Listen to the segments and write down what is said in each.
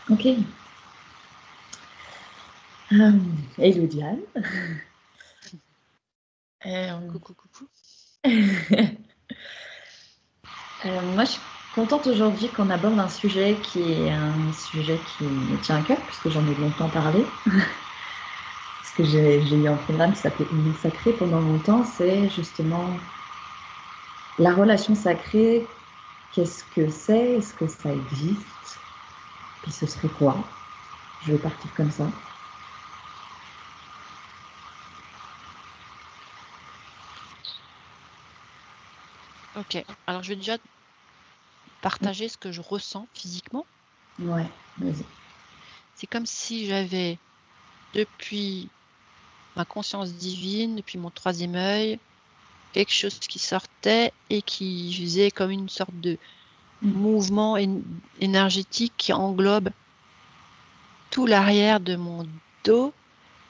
Ok. Hello Diane. Coucou, coucou. Moi, je suis contente aujourd'hui qu'on aborde un sujet qui est un sujet qui me tient à cœur, puisque j'en ai longtemps parlé. Parce que j'ai eu un programme qui s'appelait Île Sacrée pendant longtemps. C'est justement la relation sacrée. Qu'est-ce que c'est? Est-ce que ça existe? Puis ce serait quoi? Je vais partir comme ça. Ok, alors je vais déjà partager ce que je ressens physiquement. Ouais, vas-y. C'est comme si j'avais, depuis ma conscience divine, depuis mon troisième œil, quelque chose qui sortait et qui faisait comme une sorte de mouvement énergétique qui englobe tout l'arrière de mon dos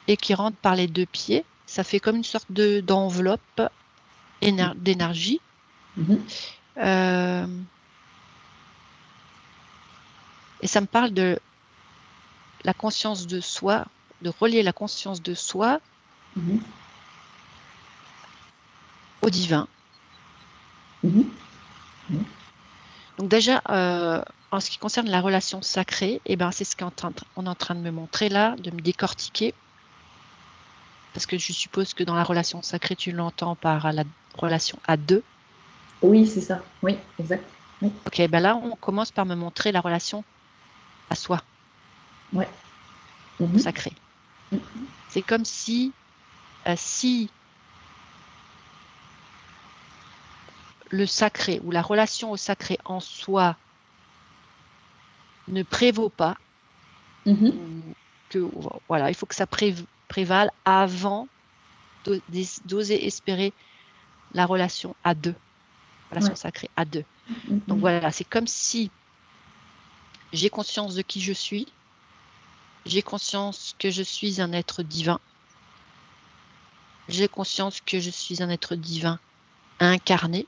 et qui rentre par les deux pieds. Ça fait comme une sorte d'enveloppe d'énergie. Et ça me parle de la conscience de soi, de relier la conscience de soi au divin. Donc déjà, en ce qui concerne la relation sacrée, c'est ce qu'on est en train de me montrer là, de me décortiquer. Parce que je suppose que dans la relation sacrée, tu l'entends par la relation à deux. Oui, c'est ça. Oui, exact. Oui. Ok, là, on commence par me montrer la relation à soi. Ouais. Sacré. C'est comme si le sacré ou la relation au sacré en soi ne prévaut pas, il faut que ça prévale avant d'oser espérer la relation à deux, relation sacrée à deux. Donc voilà, c'est comme si j'ai conscience de qui je suis, j'ai conscience que je suis un être divin, j'ai conscience que je suis un être divin incarné,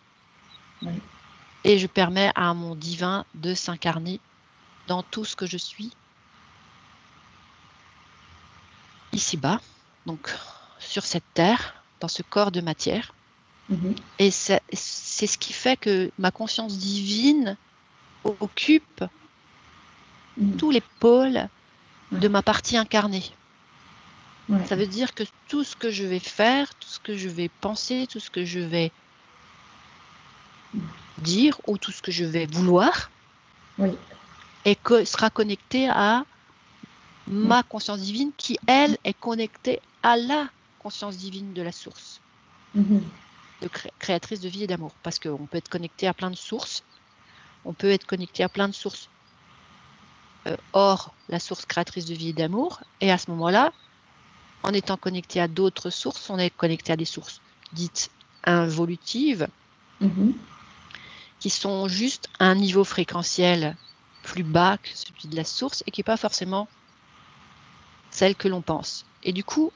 et je permets à mon divin de s'incarner dans tout ce que je suis ici-bas, donc sur cette terre, dans ce corps de matière. Et c'est ce qui fait que ma conscience divine occupe tous les pôles de ma partie incarnée. Ça veut dire que tout ce que je vais faire, tout ce que je vais penser, tout ce que je vais dire ou tout ce que je vais vouloir sera connecté à ma conscience divine qui, elle, est connectée à la conscience divine de la source, de créatrice de vie et d'amour. Parce qu'on peut être connecté à plein de sources, on peut être connecté à plein de sources hors la source créatrice de vie et d'amour, et à ce moment-là, en étant connecté à d'autres sources, on est connecté à des sources dites involutives, qui sont juste à un niveau fréquentiel plus bas que celui de la source et qui n'est pas forcément celle que l'on pense. Et du coup,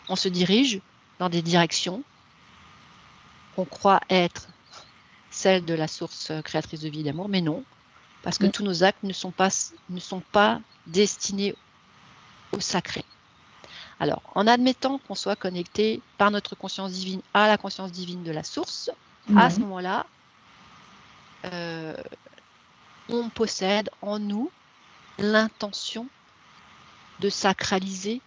on se dirige dans des directions qu'on croit être celles de la source créatrice de vie et d'amour, mais non, parce que tous nos actes ne sont pas destinés au sacré. Alors, en admettant qu'on soit connecté par notre conscience divine à la conscience divine de la source, à ce moment-là, on possède en nous l'intention de sacraliser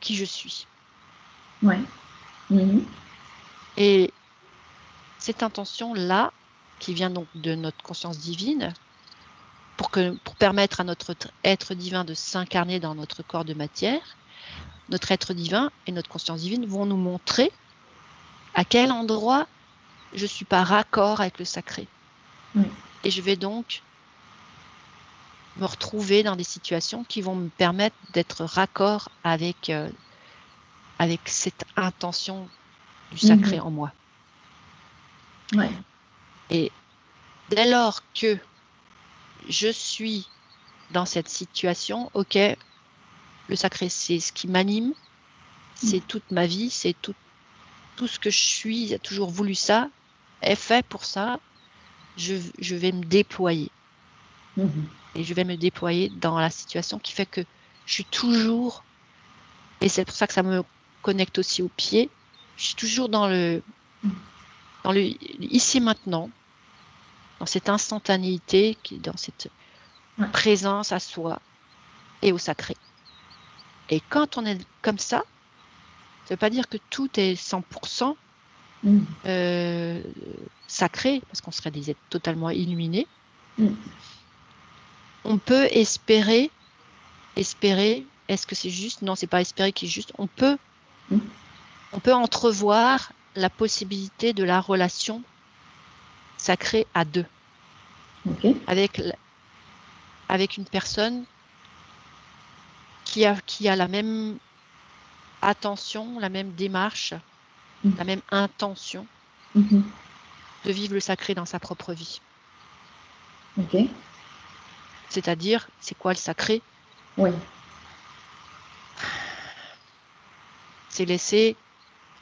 qui je suis. Et cette intention-là, qui vient donc de notre conscience divine, pour permettre à notre être divin de s'incarner dans notre corps de matière, notre être divin et notre conscience divine vont nous montrer à quel endroit je suis pas raccord avec le sacré. Et je vais donc me retrouver dans des situations qui vont me permettre d'être raccord avec cette intention du sacré en moi. Et dès lors que je suis dans cette situation, ok, le sacré, c'est ce qui m'anime, c'est toute ma vie, c'est tout ce que je suis, j'ai toujours voulu ça, est fait pour ça, je vais me déployer. Mhm. Et je vais me déployer dans la situation qui fait que je suis toujours, et c'est pour ça que ça me connecte aussi au pied, je suis toujours dans le ici et maintenant, dans cette instantanéité, dans cette Ouais. présence à soi et au sacré. Et quand on est comme ça ne veut pas dire que tout est 100% Mhm. sacré, parce qu'on serait des êtres totalement illuminés. Mhm. On peut espérer, est-ce que c'est juste? Non, c'est pas espérer qui est juste. On peut entrevoir la possibilité de la relation sacrée à deux, Ok. avec une personne qui a la même attention, la même démarche, Mhm. la même intention Mhm. de vivre le sacré dans sa propre vie. Ok. C'est-à-dire, c'est quoi le sacré? Oui. C'est laisser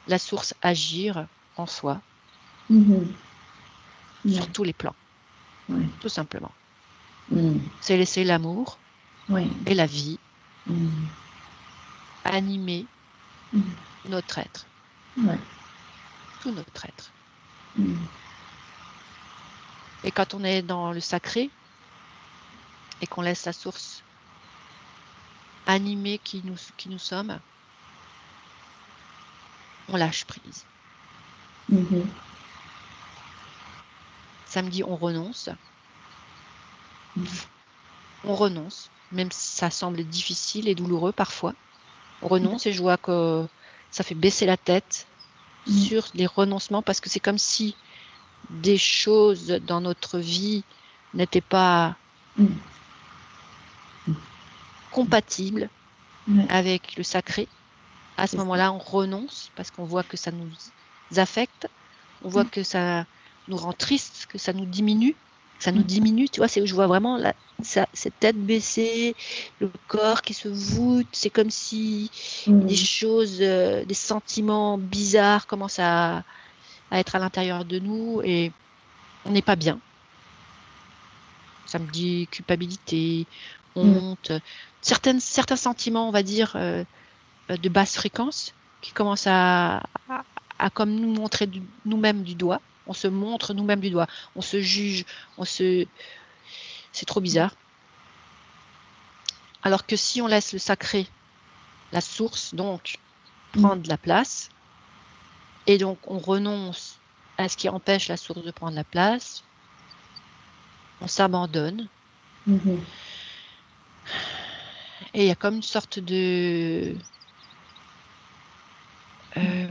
la source agir en soi Mhm. Ouais. sur tous les plans, Ouais. tout simplement. Mhm. C'est laisser l'amour Ouais. et la vie Mhm. animer Mhm. notre être, Ouais. tout notre être. Mhm. Et quand on est dans le sacré et qu'on laisse la source animer qui nous sommes, on lâche prise. Mhm. Samedi, on renonce. Mhm. On renonce, même si ça semble difficile et douloureux parfois. On renonce et je vois que ça fait baisser la tête Mhm. sur les renoncements parce que c'est comme si des choses dans notre vie n'étaient pas Mhm. compatibles Ouais. avec le sacré. À ce C'est ça. moment-là, on renonce parce qu'on voit que ça nous affecte, on voit que ça nous rend triste, que ça nous diminue. Ça nous Mhm. diminue, tu vois, c'est où je vois vraiment cette tête baissée, le corps qui se voûte. C'est comme si des Mhm. choses, des sentiments bizarres commencent à être à l'intérieur de nous et on n'est pas bien. Ça me dit culpabilité, Mhm. honte, certains sentiments, on va dire, de basse fréquence qui commencent à comme nous montrer nous-mêmes du doigt. On se montre nous-mêmes du doigt. On se juge. C'est trop bizarre. Alors que si on laisse le sacré, la source, donc, prendre la place, et donc on renonce à ce qui empêche la source de prendre la place, on s'abandonne, Mhm. et il y a comme une sorte de euh,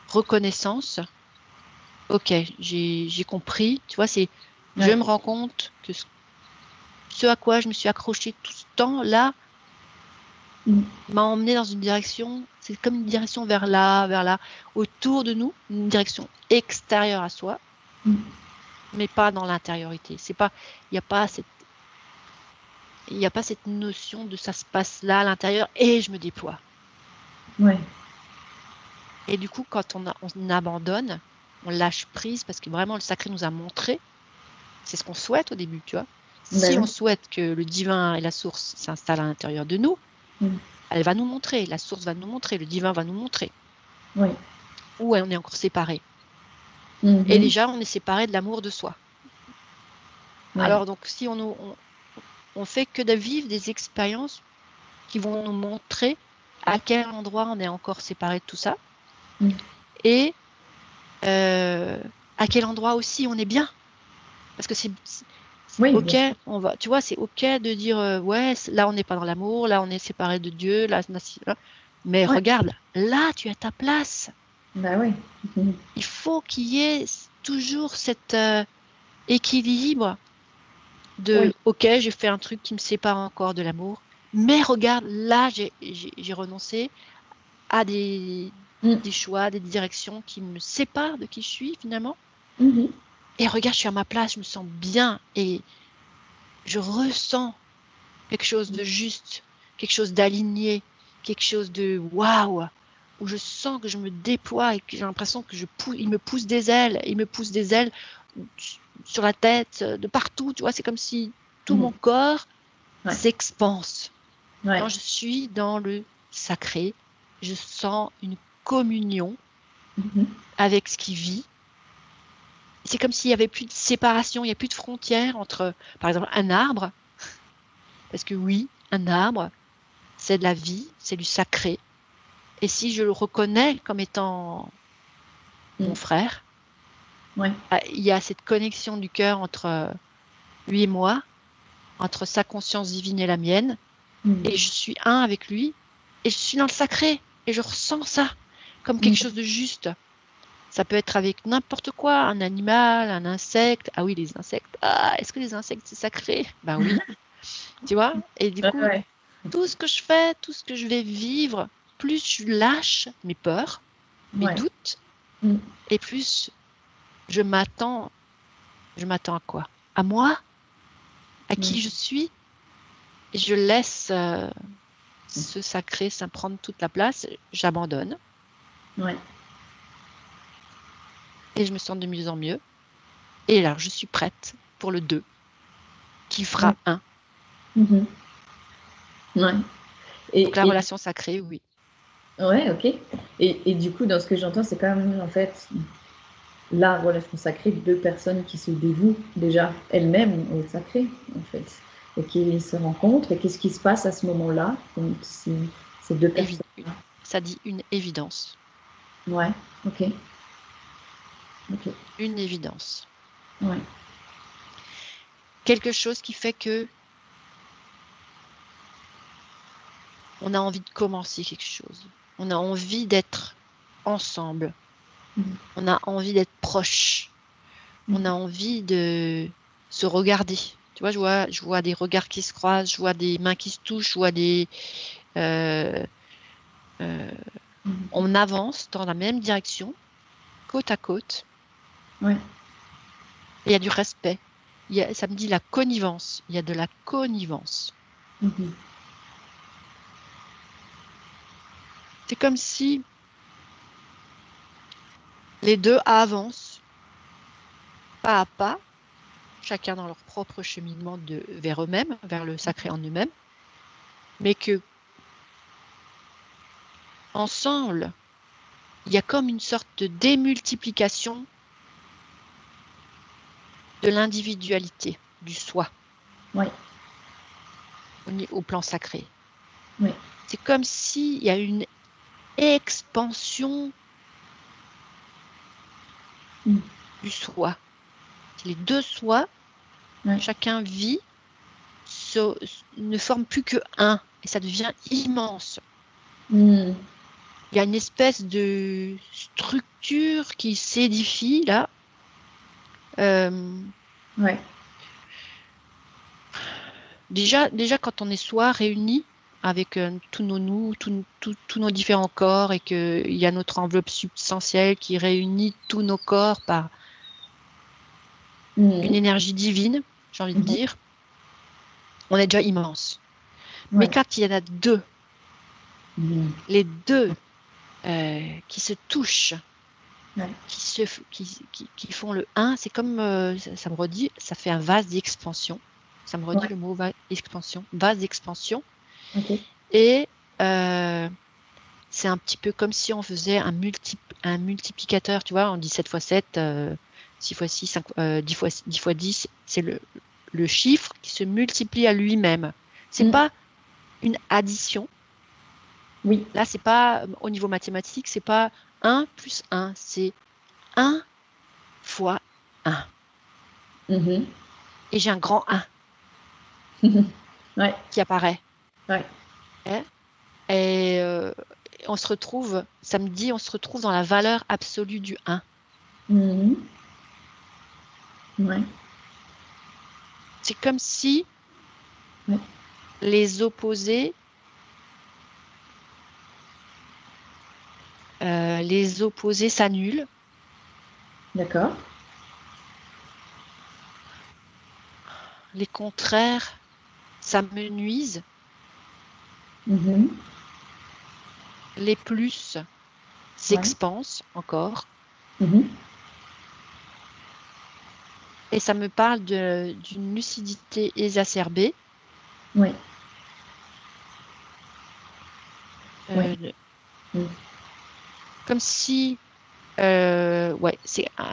reconnaissance. Ok, j'ai compris. Tu vois, je Ouais. me rends compte que ce à quoi je me suis accrochée tout ce temps-là Mhm. m'a emmené dans une direction, c'est comme une direction vers là, autour de nous, une direction extérieure à soi, Mhm. mais pas dans l'intériorité. Il n'y a pas cette notion de ça se passe là à l'intérieur et je me déploie. Ouais. Et du coup, quand on abandonne, on lâche prise parce que vraiment le sacré nous a montré, c'est ce qu'on souhaite au début, tu vois. Si Ben on oui. souhaite que le divin et la source s'installent à l'intérieur de nous, Mhm. elle va nous montrer, la source va nous montrer, le divin va nous montrer, Oui. où on est encore séparés. Et Mhm. déjà, on est séparé de l'amour de soi. Ouais. Alors, donc, si on fait que de vivre des expériences qui vont nous montrer à quel endroit on est encore séparé de tout ça Mhm. et euh, à quel endroit aussi on est bien. Parce que c'est Oui, OK, bien sûr. tu vois, c'est OK de dire, ouais, là, on n'est pas dans l'amour, là, on est séparé de Dieu, là. Mais Ouais. regarde, là, tu as ta place. Ben oui. Mhm. Il faut qu'il y ait toujours cet équilibre Oui. de OK, j'ai fait un truc qui me sépare encore de l'amour, mais regarde, là, j'ai renoncé à Mhm. des choix, des directions qui me séparent de qui je suis finalement. Mhm. Et regarde, je suis à ma place, je me sens bien et je ressens quelque chose de juste, quelque chose d'aligné, quelque chose de waouh, où je sens que je me déploie et que j'ai l'impression que il me pousse des ailes sur la tête, de partout, tu vois, c'est comme si tout mon corps Ouais. s'expanse. Ouais. Quand je suis dans le sacré, je sens une communion avec ce qui vit. C'est comme s'il n'y avait plus de séparation, il n'y a plus de frontières entre, par exemple, un arbre. Parce que oui, un arbre, c'est de la vie, c'est du sacré. Et si je le reconnais comme étant mon frère, Ouais. il y a cette connexion du cœur entre lui et moi, entre sa conscience divine et la mienne, et je suis un avec lui, et je suis dans le sacré, et je ressens ça comme quelque chose de juste. Ça peut être avec n'importe quoi, un animal, un insecte. Ah oui, les insectes. Ah, est-ce que les insectes, c'est sacré? Ben oui. Tu vois? Et du coup, tout ce que je fais, tout ce que je vais vivre, plus je lâche mes peurs, mes doutes, et plus je m'attends à quoi? À moi? À qui je suis? Et je laisse ce sacré, ça prendre toute la place. J'abandonne. Ouais. Et je me sens de mieux en mieux. Et là, je suis prête pour le 2, qui fera 1. Ouais. Donc la relation sacrée, oui. Ouais, ok. Et du coup, dans ce que j'entends, c'est quand même en fait la relation sacrée de deux personnes qui se dévouent déjà elles-mêmes au sacré, en fait, et qui se rencontrent. Et qu'est-ce qui se passe à ce moment-là, donc, si ces deux personnes. Ça dit une évidence. Ouais, ok. Une évidence. Ouais. Quelque chose qui fait que on a envie de commencer quelque chose. On a envie d'être ensemble. On a envie d'être proches. On a envie de se regarder. Tu vois, je vois des regards qui se croisent, je vois des mains qui se touchent, je vois des... on avance dans la même direction, côte à côte. Ouais. Et il y a du respect. Ça me dit la connivence. Il y a de la connivence. C'est comme si les deux avancent pas à pas, chacun dans leur propre cheminement vers eux-mêmes, vers le sacré en eux-mêmes, mais que ensemble, il y a comme une sorte de démultiplication de l'individualité, du soi, au plan sacré. C'est comme s'il y a une expansion du soi. Les deux soi, chacun vit, ne forment plus que un, et ça devient immense. Il y a une espèce de structure qui s'édifie là. Déjà, quand on est soi réunis avec tous nos nous, tous nos différents corps, et qu'il y a notre enveloppe substantielle qui réunit tous nos corps par une énergie divine, j'ai envie de dire, on est déjà immense. Mais quand il y en a deux, les deux qui se touchent, qui font le 1, c'est comme, ça me redit, ça fait un vase d'expansion. Ça me redit le mot vase d'expansion. Et c'est un petit peu comme si on faisait un multiplicateur, tu vois, on dit 7 x 7, 6 x 6, 5, 10 x 10, c'est le chiffre qui se multiplie à lui-même. C'est pas une addition. Oui. Là, c'est pas, au niveau mathématique, c'est pas 1 plus 1, c'est 1 fois 1. Et j'ai un grand 1 qui apparaît. Et on se retrouve, samedi, on se retrouve dans la valeur absolue du 1. C'est comme si les opposés s'annulent. D'accord. Les contraires s'amenuisent. Les plus s'expansent encore. Et ça me parle d'une lucidité exacerbée. Oui. Euh, Comme si, ouais,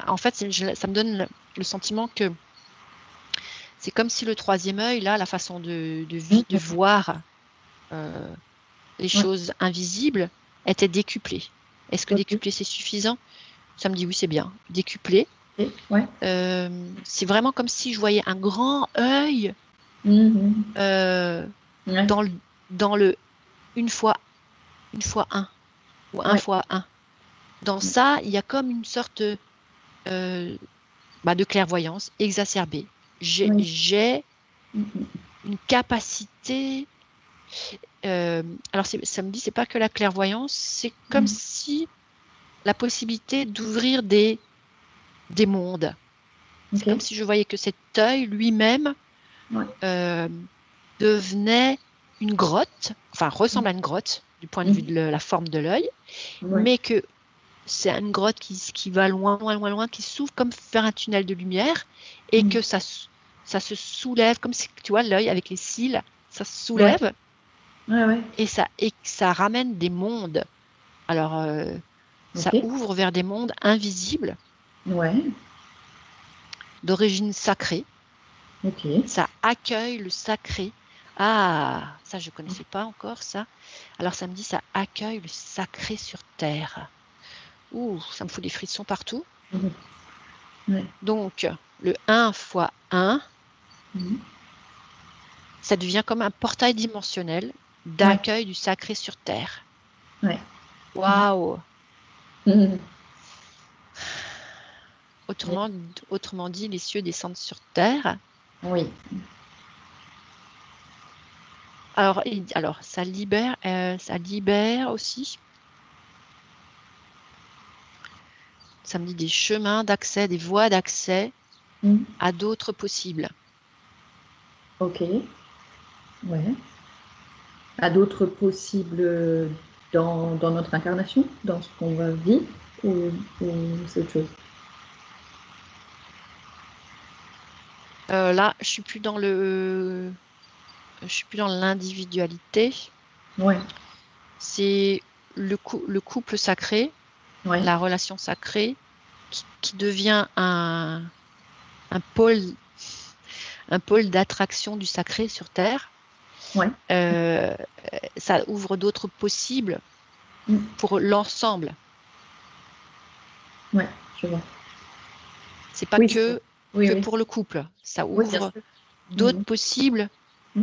en fait, ça me donne le sentiment que c'est comme si le troisième œil, là, la façon de voir les choses invisibles, était décuplée. Est-ce que décuplé, c'est suffisant? Ça me dit oui, c'est bien. Décuplé. Ouais. C'est vraiment comme si je voyais un grand œil dans le une fois un ou un fois un. Dans ça, il y a comme une sorte de clairvoyance exacerbée. J'ai une capacité. Alors, ça me dit, c'est pas que la clairvoyance, c'est comme si la possibilité d'ouvrir des mondes. C'est comme si je voyais que cet œil lui-même devenait une grotte, enfin ressemble à une grotte du point de vue de la forme de l'œil, mais que c'est une grotte qui va loin, loin, loin, loin, qui s'ouvre comme vers un tunnel de lumière et que ça se soulève, comme si, tu vois, l'œil avec les cils, ça se soulève et ça ramène des mondes. Alors, ça ouvre vers des mondes invisibles d'origine sacrée. Ça accueille le sacré. Ah, ça, je ne connaissais pas encore ça. Alors, ça me dit, ça accueille le sacré sur terre. Ouh, ça me fout des frissons partout. Donc, le 1 fois 1, ça devient comme un portail dimensionnel d'accueil du sacré sur terre. Waouh! Autrement dit, les cieux descendent sur terre. Oui. Alors ça libère aussi. Ça me dit des chemins d'accès, des voies d'accès à d'autres possibles. Ok. Ouais. À d'autres possibles dans notre incarnation, dans ce qu'on va vivre, ou c'est autre chose? Là, je suis plus dans l'individualité. Ouais. C'est le couple sacré, la relation sacrée, qui devient un pôle d'attraction du sacré sur Terre. Ça ouvre d'autres possibles pour l'ensemble. Ouais, je vois. C'est pas que pour le couple. Ça ouvre d'autres possibles.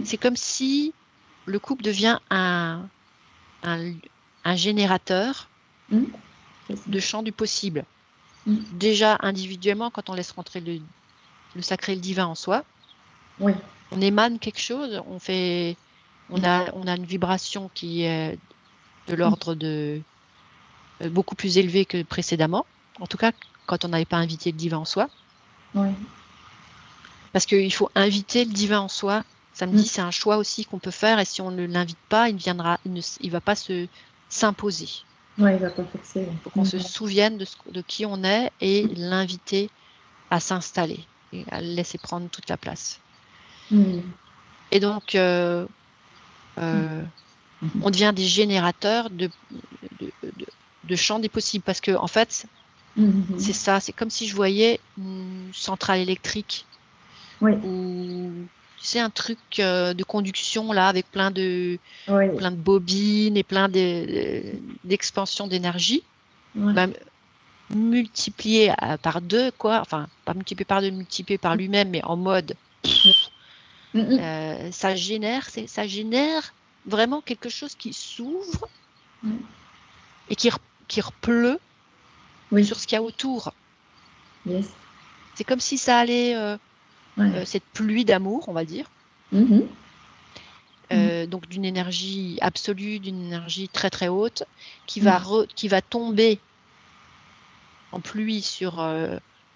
C'est comme si le couple devient un générateur de champ du possible. Déjà individuellement, quand on laisse rentrer le sacré et le divin en soi, on émane quelque chose, on a une vibration qui est de l'ordre de beaucoup plus élevé que précédemment. En tout cas, quand on n'avait pas invité le divin en soi. Parce qu'il faut inviter le divin en soi. Ça me dit, c'est un choix aussi qu'on peut faire. Et si on ne l'invite pas, il ne va pas s'imposer. Ouais, il va pas forcer. Il faut qu'on se souvienne de qui on est et l'inviter à s'installer et à le laisser prendre toute la place. Et donc, on devient des générateurs de champs des possibles. Parce que, en fait, c'est ça. C'est comme si je voyais une centrale électrique. Ou c'est un truc de conduction là avec plein de bobines et plein d'expansion d'énergie, multiplié par 2 quoi, enfin pas multiplié par 2, multiplié par lui-même, mais en mode ça génère vraiment quelque chose qui s'ouvre et qui repleut sur ce qu'il y a autour. C'est comme si ça allait cette pluie d'amour, on va dire. Donc d'une énergie absolue, d'une énergie très très haute, qui va tomber en pluie sur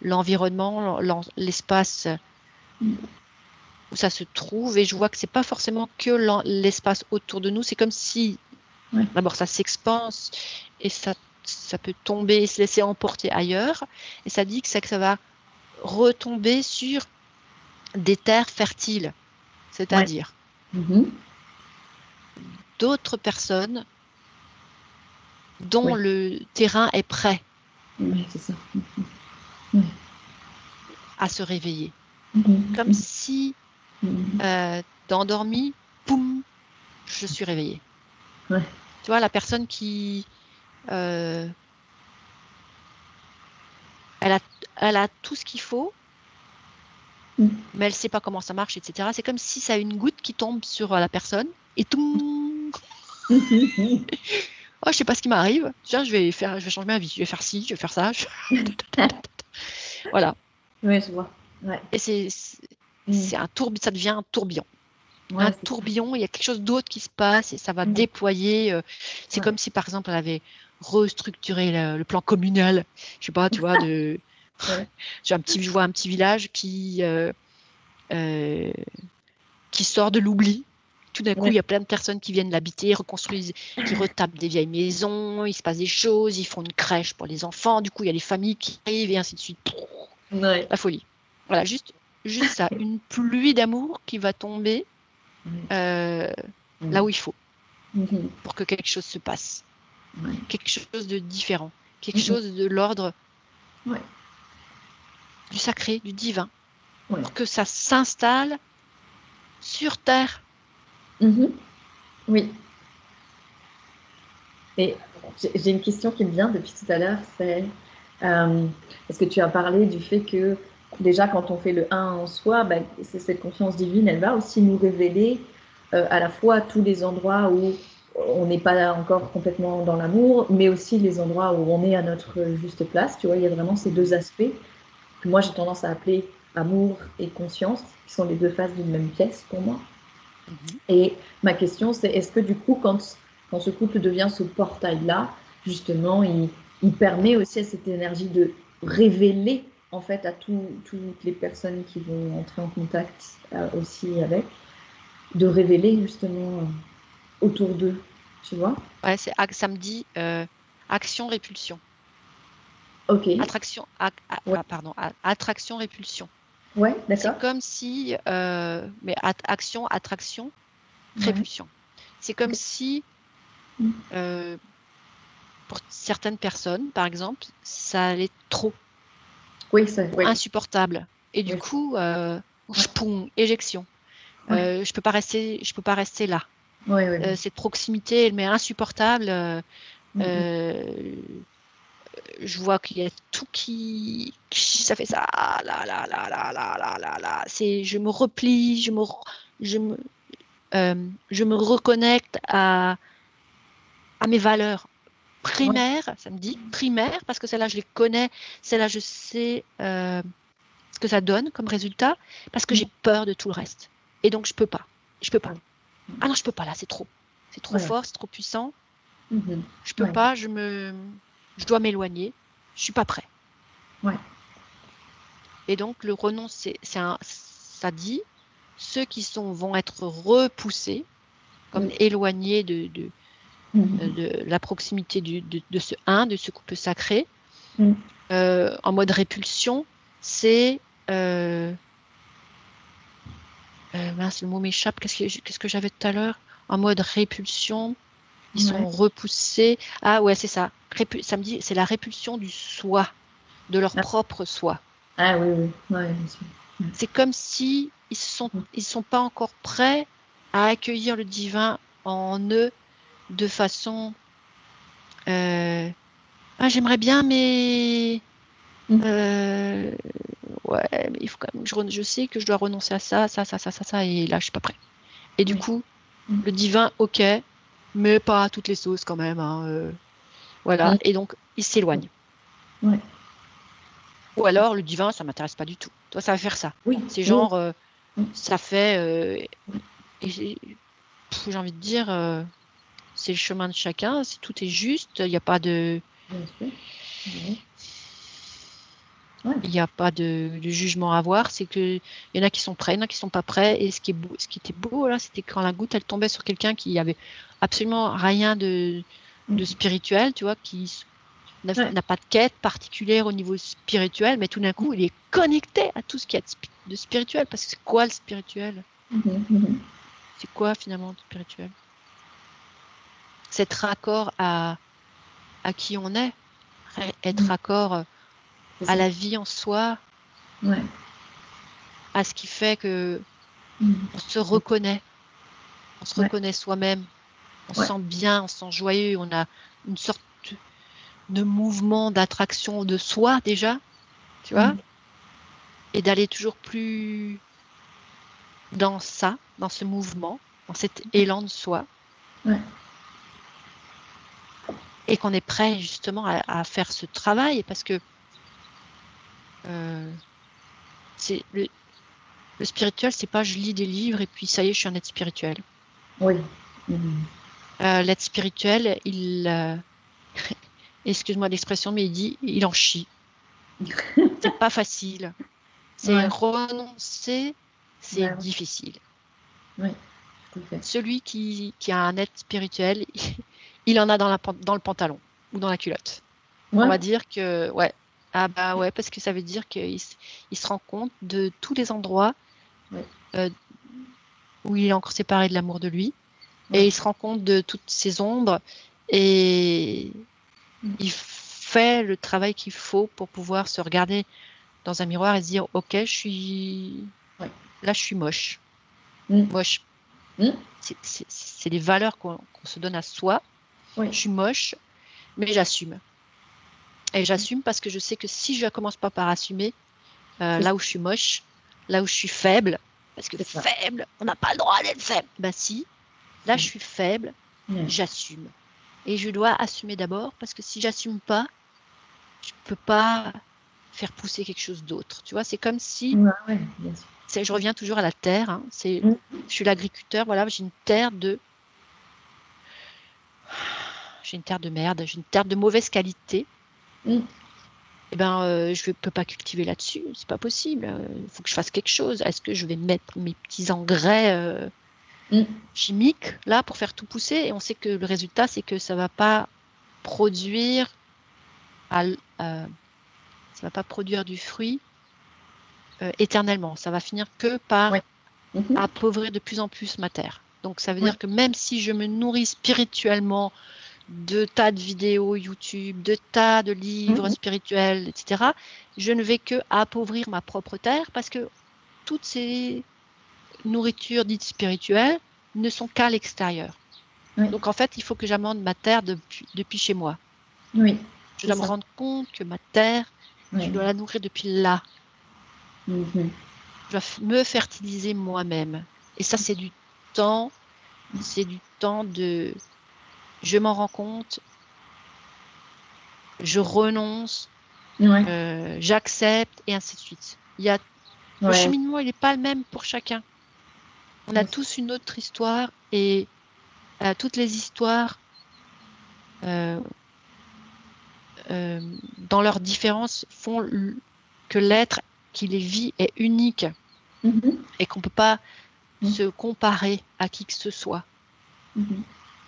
l'environnement, l'espace où ça se trouve. Et je vois que c'est pas forcément que l'espace autour de nous. C'est comme si d'abord ça s'expanse et ça peut tomber et se laisser emporter ailleurs. Et ça dit que ça va retomber sur des terres fertiles, c'est-à-dire d'autres personnes dont le terrain est prêt c'est ça. à se réveiller. Comme si, d'endormi, poum, je suis réveillée. Tu vois, la personne qui... elle a tout ce qu'il faut, mais elle ne sait pas comment ça marche, etc. C'est comme si ça a une goutte qui tombe sur la personne et tout. Oh, je sais pas ce qui m'arrive. Tiens, je vais changer ma vie. Je vais faire ci, je vais faire ça. Voilà. Oui, je vois. Et c'est un ça devient un tourbillon. Un tourbillon, il y a quelque chose d'autre qui se passe et ça va déployer. C'est comme si, par exemple, elle avait restructuré le plan communal. Je sais pas, tu vois, je vois un petit village qui sort de l'oubli. Tout d'un coup, il y a plein de personnes qui viennent l'habiter, reconstruisent, qui retapent des vieilles maisons, il se passe des choses, ils font une crèche pour les enfants, du coup, il y a les familles qui arrivent et ainsi de suite. La folie. Voilà, juste ça, une pluie d'amour qui va tomber là où il faut pour que quelque chose se passe. Quelque chose de différent, quelque chose de l'ordre du sacré, du divin, pour que ça s'installe sur Terre. Oui. Et j'ai une question qui me vient depuis tout à l'heure, c'est parce que tu as parlé du fait que déjà quand on fait le 1 en soi, c'est cette confiance divine, elle va aussi nous révéler à la fois tous les endroits où on n'est pas encore complètement dans l'amour, mais aussi les endroits où on est à notre juste place. Tu vois, il y a vraiment ces deux aspects que moi j'ai tendance à appeler amour et conscience, qui sont les deux faces d'une même pièce pour moi. Et ma question, c'est est-ce que du coup, quand ce couple devient ce portail-là, justement, il permet aussi à cette énergie de révéler, en fait, à toutes les personnes qui vont entrer en contact aussi avec, de révéler justement autour d'eux, tu vois? Ouais, ça me dit action-répulsion. Ok. Attraction, attraction-répulsion. Ouais, d'accord. C'est comme si, mais action, attraction, répulsion. C'est comme si, pour certaines personnes, par exemple, ça allait trop. Oui, insupportable. Et du coup, poum, éjection. Je peux pas rester là. Cette proximité, elle m'est insupportable. Je vois qu'il y a tout qui ça fait ça là. Je me replie, je me reconnecte à mes valeurs primaires. Ça me dit primaires parce que celles-là je les connais, celles-là je sais ce que ça donne comme résultat, parce que j'ai peur de tout le reste. Et donc je peux pas. Ah non, je peux pas là, c'est trop fort, c'est trop puissant. Je peux pas, je dois m'éloigner. Je suis pas prêt. Et donc le renoncer, ça dit ceux qui vont être repoussés, comme éloignés de la proximité de ce de ce couple sacré, en mode répulsion, c'est mince, le mot m'échappe. Qu'est-ce que j'avais tout à l'heure? En mode répulsion, ils sont repoussés. Ah ouais, c'est ça. Ça me dit, c'est la répulsion du soi, de leur propre soi. Ah oui. Ouais, bien sûr. C'est comme si ils sont pas encore prêts à accueillir le divin en eux de façon. J'aimerais bien, mais ouais, mais il faut quand même. Je sais que je dois renoncer à ça, et là, je suis pas prêt. Et du coup, le divin, ok, mais pas à toutes les sauces quand même. Voilà. Et donc, il s'éloigne. Ou alors, le divin, ça m'intéresse pas du tout. Toi, ça va faire ça. C'est genre, ça fait. J'ai envie de dire, c'est le chemin de chacun. Si tout est juste, il n'y a pas de. Il n'y a pas de jugement à avoir. C'est que il y en a qui sont prêts, il y en a qui sont pas prêts. Et ce qui était beau là, c'était quand la goutte elle tombait sur quelqu'un qui avait absolument rien de spirituel, tu vois, qui Ouais. n'a pas de quête particulière au niveau spirituel, mais tout d'un coup, il est connecté à tout ce qu'il y a de spirituel. Parce que c'est quoi le spirituel? C'est quoi finalement le spirituel? C'est être raccord à qui on est, être raccord C'est à ça. la vie en soi, Ouais. à ce qui fait que on se Ouais. reconnaît soi-même, on se Ouais. sent bien, on se sent joyeux, on a une sorte de mouvement d'attraction de soi déjà, tu vois, et d'aller toujours plus dans ça, dans ce mouvement, dans cet élan de soi, Ouais. et qu'on est prêt justement à faire ce travail, parce que c'est le spirituel, c'est pas je lis des livres et puis ça y est, je suis un être spirituel. Oui. L'être spirituel, excuse-moi l'expression, mais il en chie. C'est pas facile. C'est Ouais. renoncer, c'est Ouais. difficile. Oui. Tout à fait. Celui qui a un être spirituel, il en a dans le pantalon ou dans la culotte. On Ouais. va dire que, ouais. Ah bah ouais, parce que ça veut dire qu'il se rend compte de tous les endroits Ouais. où il est encore séparé de l'amour de lui. Ouais. Et il se rend compte de toutes ses ombres et il fait le travail qu'il faut pour pouvoir se regarder dans un miroir et se dire ok, là je suis moche. Moche. C'est les valeurs qu'on se donne à soi. Oui. Je suis moche, mais j'assume. Et j'assume parce que je sais que si je ne commence pas par assumer là où je suis moche, là où je suis faible, parce que faible, on n'a pas le droit d'être faible. Ben si, là je suis faible, j'assume. Et je dois assumer d'abord, parce que si j'assume pas, je peux pas faire pousser quelque chose d'autre. Tu vois, c'est comme si, bien sûr. je reviens toujours à la terre. Hein, je suis l'agriculteur. Voilà, j'ai une terre de merde, j'ai une terre de mauvaise qualité. Eh ben, je ne peux pas cultiver là-dessus. C'est pas possible. Il faut que je fasse quelque chose. Est-ce que je vais mettre mes petits engrais chimiques là pour faire tout pousser? Et on sait que le résultat, c'est que ça va pas produire ça va pas produire du fruit éternellement. Ça va finir que par appauvrir de plus en plus ma terre. Donc ça veut dire que même si je me nourris spirituellement de tas de vidéos YouTube, de tas de livres spirituels, etc., je ne vais que appauvrir ma propre terre parce que toutes ces nourritures dites spirituelles ne sont qu'à l'extérieur. Donc en fait, il faut que j'amende ma terre depuis chez moi. Oui. Je dois me rendre compte que ma terre, je dois la nourrir depuis là. Je dois me fertiliser moi-même. Et ça, c'est du temps. C'est du temps de... Je m'en rends compte. Je renonce. J'accepte. Et ainsi de suite. Le cheminement, il n'est pas le même pour chacun. On a tous une autre histoire. Et toutes les histoires, dans leurs différences, font que l'être qui les vit est unique. Et qu'on ne peut pas se comparer à qui que ce soit.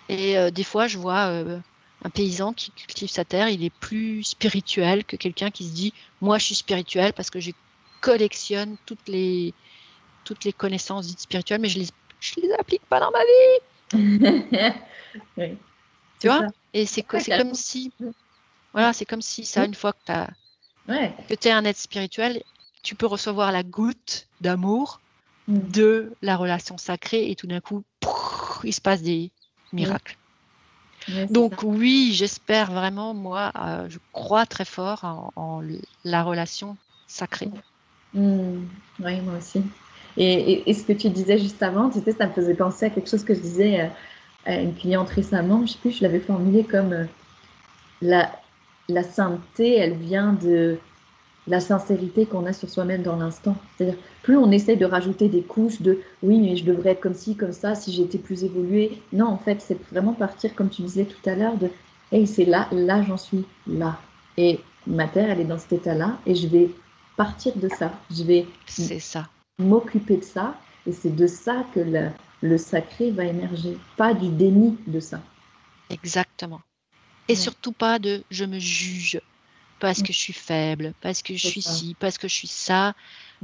Et des fois, je vois un paysan qui cultive sa terre, il est plus spirituel que quelqu'un qui se dit « Moi, je suis spirituel parce que je collectionne toutes les connaissances dites spirituelles, mais je les applique pas dans ma vie. » Tu vois? Et c'est comme si... Voilà, c'est comme si ça, une fois que tu es un être spirituel, tu peux recevoir la goutte d'amour de la relation sacrée et tout d'un coup, il se passe des miracles. Donc oui, j'espère vraiment, moi, je crois très fort en la relation sacrée. Oui, moi aussi. Et ce que tu disais juste avant, tu sais, ça me faisait penser à quelque chose que je disais à une cliente récemment. Je ne sais plus, je l'avais formulé comme la sainteté, elle vient de la sincérité qu'on a sur soi-même dans l'instant. C'est-à-dire, plus on essaye de rajouter des couches de oui, mais je devrais être comme ci, comme ça, si j'étais plus évoluée. Non, en fait, c'est vraiment partir, comme tu disais tout à l'heure, de hey, c'est là, j'en suis là. Et ma terre, elle est dans cet état-là, et je vais partir de ça. Je vais m'occuper de ça, et c'est de ça que le sacré va émerger, pas du déni de ça. Exactement. Et Ouais. surtout pas de je me juge parce que je suis faible, parce que je C'est suis ça. ci, parce que je suis ça.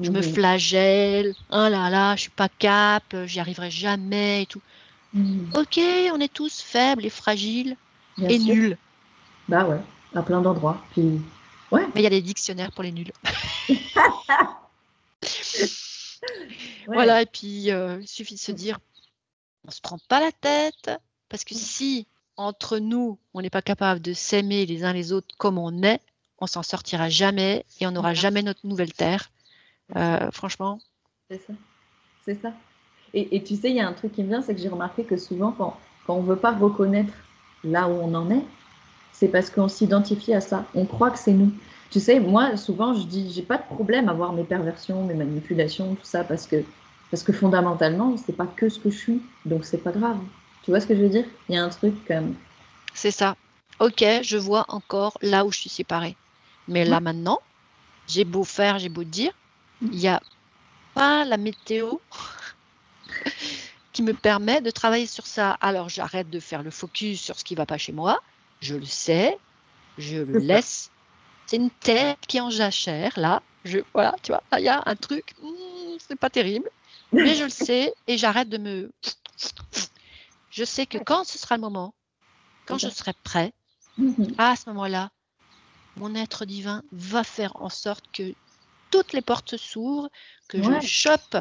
Je me Mhm. flagelle. Oh là là, je suis pas cap, j'y arriverai jamais et tout. Mhm. Ok, on est tous faibles et fragiles Bien et sûr. nuls. Bah ouais, à plein d'endroits. Puis, ouais, Mais il y a des dictionnaires pour les nuls. ouais. Voilà, et puis il suffit de se dire, on se prend pas la tête, parce que si entre nous, on n'est pas capable de s'aimer les uns les autres comme on est, on s'en sortira jamais et on n'aura Voilà, jamais notre nouvelle terre. c'est ça. Franchement, C'est ça. C'est ça. Et tu sais, il y a un truc qui me vient, c'est que j'ai remarqué que souvent, quand on ne veut pas reconnaître là où on en est, c'est parce qu'on s'identifie à ça. On croit que c'est nous. Tu sais, moi, souvent, je dis, j'ai pas de problème à voir mes perversions, mes manipulations, tout ça, parce que fondamentalement, c'est pas que ce que je suis, donc c'est pas grave. Tu vois ce que je veux dire? Il y a un truc comme, c'est ça. Ok, je vois encore là où je suis séparée. Mais ouais, là maintenant, j'ai beau faire, j'ai beau dire, il n'y a pas la météo qui me permet de travailler sur ça. Alors j'arrête de faire le focus sur ce qui ne va pas chez moi. Je le sais, je le c'est ça. laisse. C'est une tête qui est en jachère, là. Voilà, tu vois, il y a un truc, c'est pas terrible, mais je le sais et j'arrête de me. Je sais que Ouais, quand ce sera le moment, c'est quand je ça. serai prêt, Mhm. à ce moment-là, mon être divin va faire en sorte que toutes les portes s'ouvrent, que je Ouais, chope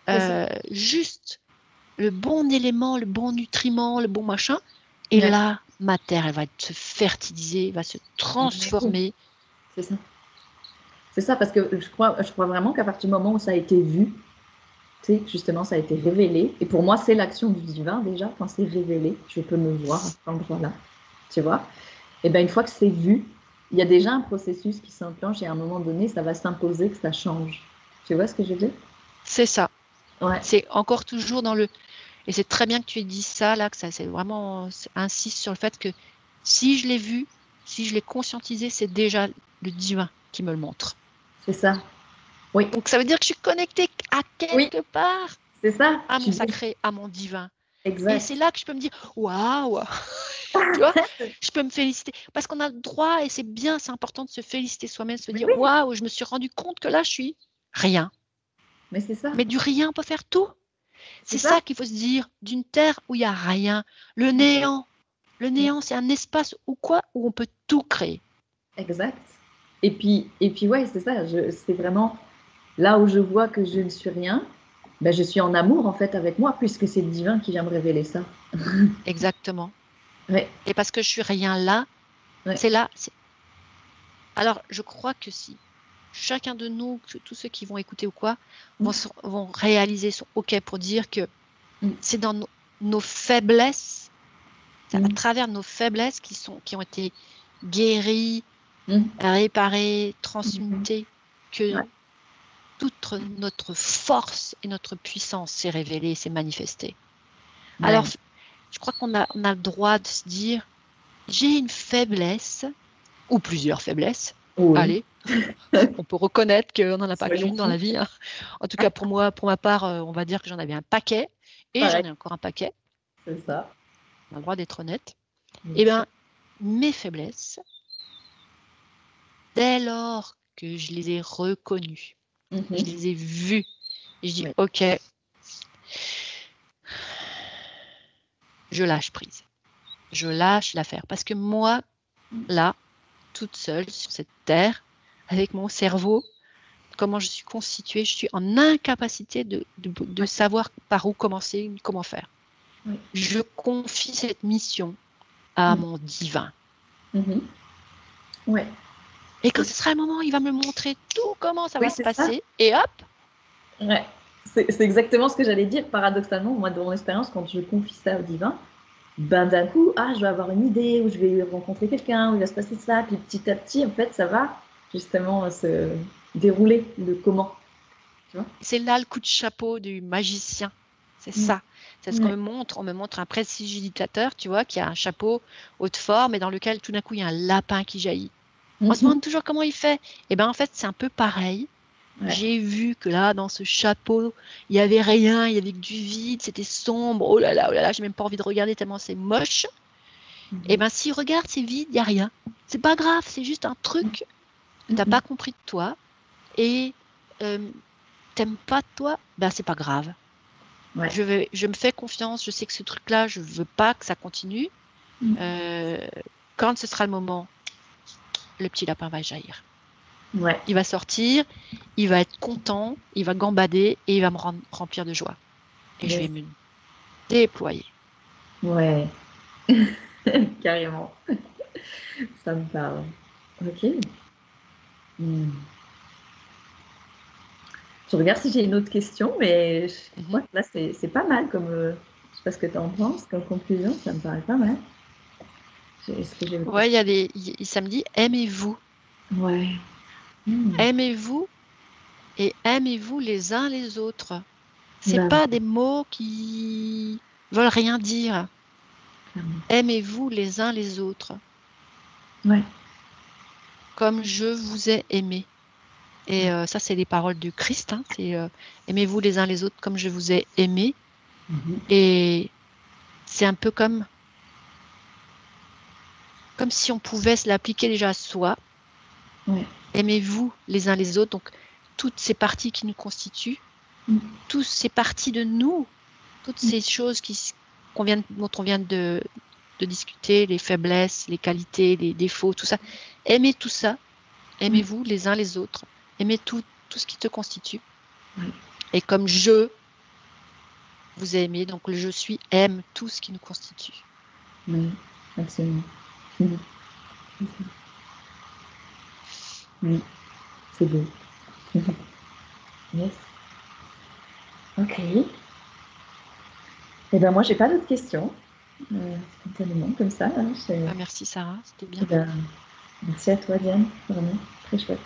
c'est ça. juste le bon élément, le bon nutriment, le bon machin. Et Ouais. là, ma terre, elle va se fertiliser, va se Mais oui, transformer. c'est ça. C'est ça, parce que je crois vraiment qu'à partir du moment où ça a été vu, tu sais, justement, ça a été révélé. Et pour moi, c'est l'action du divin déjà, quand c'est révélé, je peux me voir à cet endroit-là, tu vois. Et bien, une fois que c'est vu, il y a déjà un processus qui s'enclenche et à un moment donné, ça va s'imposer que ça change. Tu vois ce que je veux dire? C'est ça. Ouais, C'est encore toujours dans le. Et c'est très bien que tu aies dit ça, là, que ça, c'est vraiment. Insiste sur le fait que si je l'ai vu, si je l'ai conscientisé, c'est déjà le divin qui me le montre. c'est ça. Oui, Donc ça veut dire que je suis connectée à oui, quelque part c'est ça. à Tu mon dis sacré, à mon divin. Et c'est exact. là que je peux me dire, waouh, tu vois, je peux me féliciter. Parce qu'on a le droit, et c'est bien, c'est important de se féliciter soi-même, de se Mais dire, oui, waouh, je me suis rendu compte que là, je suis rien. mais c'est ça. Mais du rien, on peut faire tout. C'est C'est ça. ça qu'il faut se dire, d'une terre où il n'y a rien, le néant. Le néant, c'est un espace où quoi? Où on peut tout créer. Exact. Et puis ouais, c'est ça. C'est vraiment là où je vois que je ne suis rien. Ben, je suis en amour en fait avec moi, puisque c'est le divin qui vient me révéler ça. Exactement. Ouais, Et parce que je suis rien là, ouais. c'est là. Alors, je crois que si chacun de nous, que tous ceux qui vont écouter ou quoi, vont réaliser, sont OK pour dire que Mm, c'est dans nos faiblesses, c'est à mm, travers nos faiblesses qui ont été guéries, mm, réparées, mm. transmutées, Ouais, que toute notre force et notre puissance s'est révélée, s'est manifestée. Alors, ouais. je crois qu'on a le droit de se dire, j'ai une faiblesse, ou plusieurs faiblesses. Oui, Allez, on peut reconnaître qu'on n'en a pas soyons qu'une dans fous. la vie, hein. En tout cas, pour moi, pour ma part, on va dire que j'en avais un paquet, et j'en Pareil, ai encore un paquet. c'est ça. On a le droit d'être honnête. Bien Eh sûr. bien, mes faiblesses, dès lors que je les ai reconnues, je Mhm. les ai vues, et je dis, Oui. OK, je lâche prise. Je lâche l'affaire. Parce que moi, là, toute seule sur cette terre, avec mon cerveau, comment je suis constituée, je suis en incapacité de Ouais. savoir par où commencer, comment faire. Oui. Je confie cette mission à Mm. mon divin. Mhm. Ouais. Et quand C'est- ce sera le moment, il va me montrer tout comment ça Oui, va se c'est ça. passer. Et hop, Ouais. C'est exactement ce que j'allais dire. Paradoxalement, moi, de mon expérience, quand je confie ça au divin, ben d'un coup, je vais avoir une idée, ou je vais rencontrer quelqu'un, où il va se passer ça, puis petit à petit, en fait, ça va justement se dérouler de comment, tu vois. c'est là le coup de chapeau du magicien. C'est Mm. ça. C'est ce qu'on Ouais. me montre. On me montre un prestidigitateur, tu vois, qui a un chapeau haute forme et dans lequel tout d'un coup il y a un lapin qui jaillit. On se Mhm. demande toujours comment il fait. Et bien en fait, c'est un peu pareil. Ouais. J'ai vu que là, dans ce chapeau, il y avait rien, il y avait que du vide, c'était sombre. Oh là là, j'ai même pas envie de regarder tellement c'est moche. Et ben s'il regarde, c'est vide, il n'y a rien. C'est pas grave, c'est juste un truc que tu n'as pas compris de toi et t'aimes pas de toi, ben c'est pas grave. Ouais. Je me fais confiance, je sais que ce truc-là, je veux pas que ça continue. Quand ce sera le moment, le petit lapin va jaillir. Ouais. Il va sortir, il va être content, il va gambader et il va me remplir de joie. Et je vais me déployer. Ouais. Carrément. Ça me parle. Ok. Je regarde si j'ai une autre question, mais je crois que là, c'est pas mal comme. Je sais pas ce que tu en penses. Comme conclusion, ça me paraît pas mal. Est-ce que j'ai autre Ouais, il y a des. Ça me dit aimez-vous. Ouais. Aimez-vous et aimez-vous les uns les autres. C'est Bah, pas des mots qui veulent rien dire. clairement. Aimez-vous les uns les autres. Ouais. Comme je vous ai aimé. Et ça, c'est les paroles du Christ. Hein. C'est aimez-vous les uns les autres comme je vous ai aimé. Et c'est un peu comme si on pouvait se l'appliquer déjà à soi. Ouais. Aimez-vous les uns les autres. Donc, toutes ces parties qui nous constituent, toutes ces parties de nous, toutes ces choses dont on vient de discuter, les faiblesses, les qualités, les défauts, tout ça. Aimez tout ça. Aimez-vous les uns les autres. Aimez tout ce qui te constitue. Ouais. Et comme je vous ai aimé, donc le je suis aime tout ce qui nous constitue. Oui, absolument. Oui, c'est beau. Yes. Ok. Et ben moi, j'ai pas d'autres questions. Spontanément, comme ça. Là, Merci Sarah, c'était bien. eh ben, merci à toi, Diane. Vraiment, très chouette.